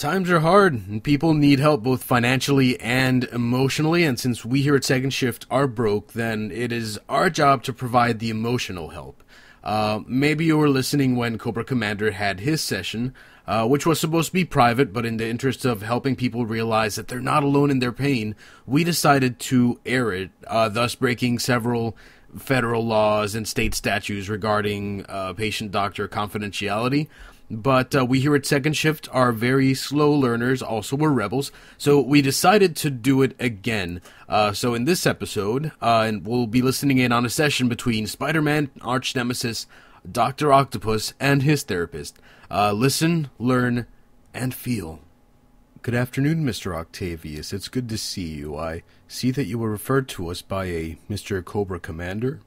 Times are hard, and people need help both financially and emotionally, and since we here at Second Shift are broke, then it is our job to provide the emotional help. Maybe you were listening when Cobra Commander had his session, which was supposed to be private, but in the interest of helping people realize that they're not alone in their pain, we decided to air it, thus breaking several federal laws and state statutes regarding patient-doctor confidentiality. But we here at Second Shift are very slow learners, also we're rebels, so we decided to do it again. So in this episode, and we'll be listening in on a session between Spider-Man arch nemesis Dr. Octopus and his therapist. Listen, learn, and feel. Good afternoon, Mr. Octavius. It's good to see you. I see that you were referred to us by a Mr. Cobra Commander.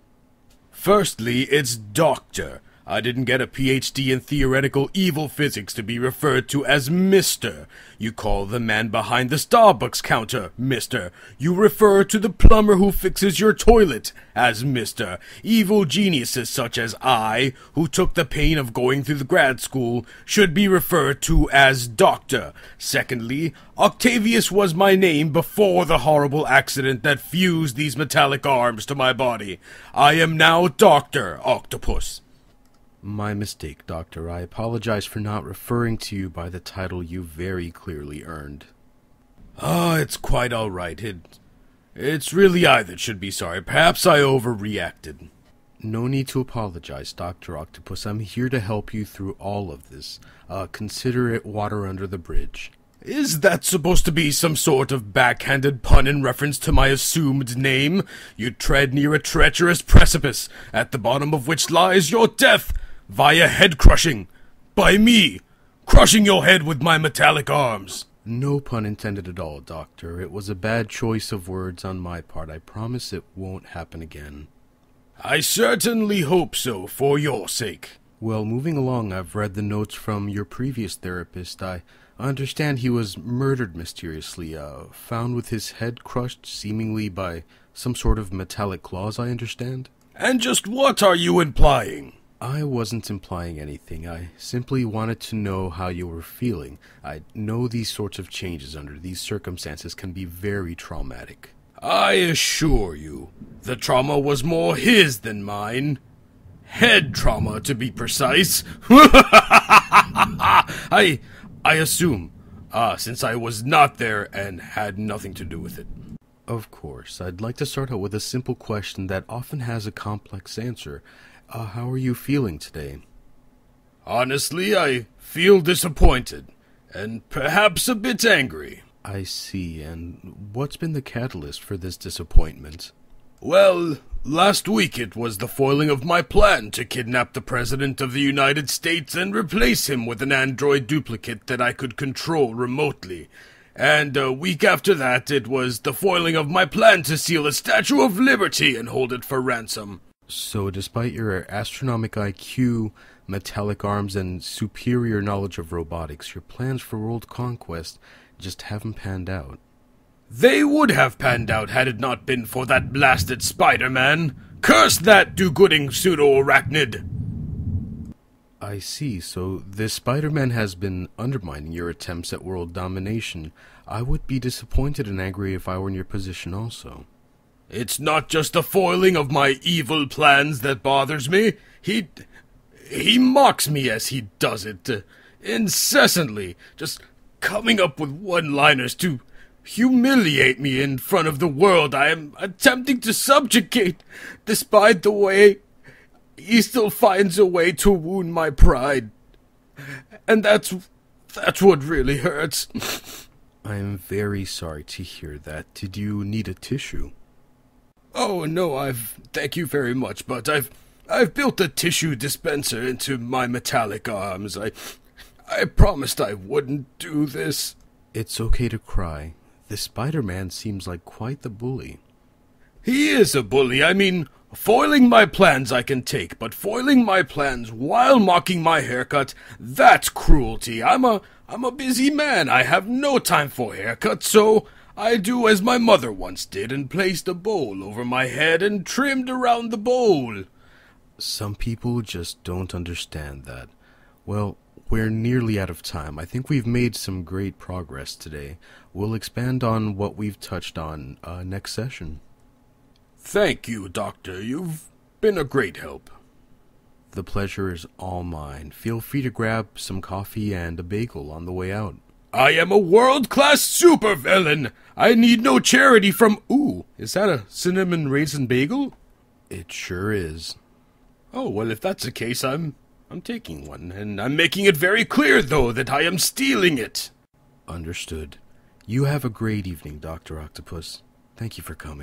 Firstly, it's Doctor. I didn't get a PhD in theoretical evil physics to be referred to as Mr. You call the man behind the Starbucks counter Mr. You refer to the plumber who fixes your toilet as Mr. Evil geniuses such as I, who took the pain of going through the grad school, should be referred to as Doctor. Secondly, Octavius was my name before the horrible accident that fused these metallic arms to my body. I am now Dr. Octopus. My mistake, Doctor. I apologize for not referring to you by the title you very clearly earned. It's quite all right. It's really I that should be sorry. Perhaps I overreacted. No need to apologize, Dr. Octopus. I'm here to help you through all of this. Consider it water under the bridge. Is that supposed to be some sort of backhanded pun in reference to my assumed name? You tread near a treacherous precipice, at the bottom of which lies your death, via head crushing, by me, crushing your head with my metallic arms. No pun intended at all, Doctor. It was a bad choice of words on my part. I promise it won't happen again. I certainly hope so, for your sake. Well, moving along, I've read the notes from your previous therapist. I understand he was murdered mysteriously, found with his head crushed, seemingly by some sort of metallic claws, I understand. And just what are you implying? I wasn't implying anything. I simply wanted to know how you were feeling. I know these sorts of changes under these circumstances can be very traumatic. I assure you, the trauma was more his than mine. Head trauma, to be precise. I assume, since I was not there and had nothing to do with it. Of course. I'd like to start out with a simple question that often has a complex answer. How are you feeling today? Honestly, I feel disappointed, and perhaps a bit angry. I see, and what's been the catalyst for this disappointment? Well, last week it was the foiling of my plan to kidnap the President of the United States and replace him with an android duplicate that I could control remotely. And a week after that, it was the foiling of my plan to steal a Statue of Liberty and hold it for ransom. So, despite your astronomical IQ, metallic arms, and superior knowledge of robotics, your plans for world conquest just haven't panned out. They would have panned out had it not been for that blasted Spider-Man. Curse that do-gooding pseudo-arachnid! I see, so this Spider-Man has been undermining your attempts at world domination. I would be disappointed and angry if I were in your position also. It's not just the foiling of my evil plans that bothers me. He mocks me as he does it, incessantly, just coming up with one-liners to humiliate me in front of the world I am attempting to subjugate. Despite the way, he still finds a way to wound my pride. And that's what really hurts. I am very sorry to hear that. Did you need a tissue? Oh, no, thank you very much, but I've built a tissue dispenser into my metallic arms. I promised I wouldn't do this. It's okay to cry. This Spider-Man seems like quite the bully. He is a bully. I mean, foiling my plans I can take, but foiling my plans while mocking my haircut, that's cruelty. I'm a busy man. I have no time for haircuts, so I do as my mother once did and placed a bowl over my head and trimmed around the bowl. Some people just don't understand that. Well, we're nearly out of time. I think we've made some great progress today. We'll expand on what we've touched on next session. Thank you, Doctor. You've been a great help. The pleasure is all mine. Feel free to grab some coffee and a bagel on the way out. I am a world-class supervillain. I need no charity from... Ooh, is that a cinnamon raisin bagel? It sure is. Oh, well, if that's the case, I'm taking one, and I'm making it very clear, though, that I am stealing it. Understood. You have a great evening, Dr. Octopus. Thank you for coming.